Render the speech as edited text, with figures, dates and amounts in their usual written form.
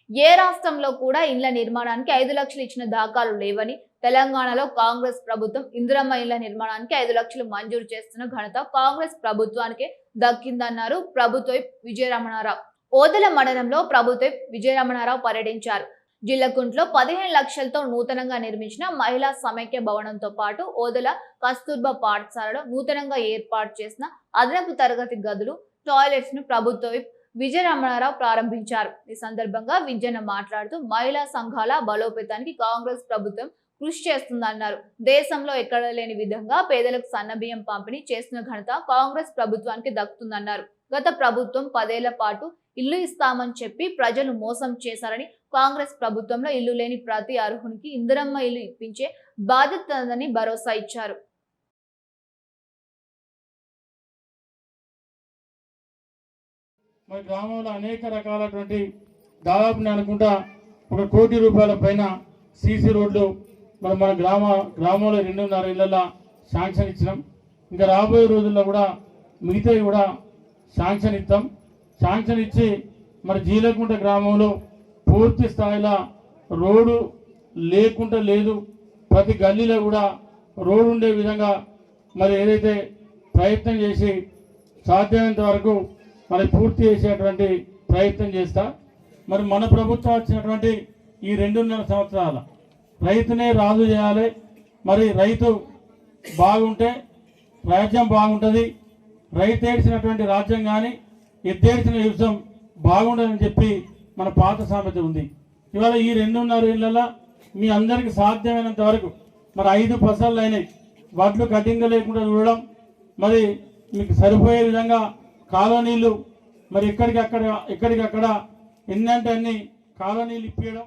ఏ రాష్ట్రంలో కూడా ఇళ్ల నిర్మాణానికి 5 లక్షలు ఇచ్చిన దాఖలు లేవని, తెలంగాణలో కాంగ్రెస్ ప్రభుత్వం ఇందిరమ్మ ఇళ్ల నిర్మాణానికి 5 లక్షలు మంజూరు చేస్తున్న ఘనత కాంగ్రెస్ ప్రభుత్వానికే దక్కిందన్నారు ప్రభుత్వ విప్ విజయరమణారావు. ఓదెల మండలంలో ప్రభుత్వ విప్ విజయరమణారావు పర్యటించారు. జిల్లకుంట్లో 15 లక్షలతో నూతనంగా నిర్మించిన మహిళా సమైక్య భవనంతో పాటు ఓదెల కస్తూర్బా పాఠశాలలో నూతనంగా ఏర్పాటు చేసిన అదనపు తరగతి గదులు, టాయిలెట్స్ ను ప్రభుత్వ విప్ విజయరమణారావు ప్రారంభించారు. ఈ సందర్భంగా విజయన్న మాట్లాడుతూ మహిళా సంఘాల బలోపేతానికి కాంగ్రెస్ ప్రభుత్వం కృషి చేస్తుందన్నారు. దేశంలో ఎక్కడ లేని విధంగా పేదలకు సన్నబియ్యం పంపిణీ చేస్తున్న ఘనత కాంగ్రెస్ ప్రభుత్వానికి దక్కుతుందన్నారు. గత ప్రభుత్వం 10 ఏళ్ల పాటు ఇల్లు ఇస్తామని చెప్పి ప్రజలు మోసం చేశారని, కాంగ్రెస్ ప్రభుత్వంలో ఇల్లు లేని ప్రతి అర్హునికి ఇందిరమ్మ ఇల్లు ఇప్పించే బాధ్యత ఉందని భరోసా ఇచ్చారు. మన గ్రామంలో అనేక రకాలటువంటి దాదాపు నేను అనుకుంటా 1 కోటి రూపాయల పైన సీసీ రోడ్లు మన గ్రామంలో 2.5 ఇళ్లలో శాంక్షన్ ఇచ్చినాం. ఇంకా రాబోయే రోజుల్లో కూడా మిగతావి కూడా శాంక్షన్ ఇస్తాం. శాంక్షన్ ఇచ్చి మరి జీలకుంట గ్రామంలో పూర్తి స్థాయిలో రోడ్డు లేకుండా లేదు, ప్రతి గల్లీలో కూడా రోడ్డు ఉండే విధంగా మరి ఏదైతే ప్రయత్నం చేసి సాధ్యమైనంత వరకు మరి పూర్తి చేసేటువంటి ప్రయత్నం చేస్తా. మరి మన ప్రభుత్వం వచ్చినటువంటి ఈ 2.5 సంవత్సరాల రైతునే రాజు చేయాలి. మరి రైతు బాగుంటే రాజ్యం బాగుంటుంది. రైతు ఏడ్చినటువంటి రాజ్యం కానీ ఎద్దేడ్చిన యుద్ధం బాగుండదని చెప్పి మన పాత సామెత ఉంది. ఇవాళ ఈ 2.5 ఏళ్లలో మీ అందరికీ సాధ్యమైనంత వరకు మరి 5 ఫసళ్ళు అయినాయి. వడ్లు కటింగ్ లేకుండా చూడడం, మరి మీకు సరిపోయే విధంగా కాలనీలు మరి ఎక్కడికక్కడ ఎన్నంటే అన్ని కాలనీలు ఇప్పించడం.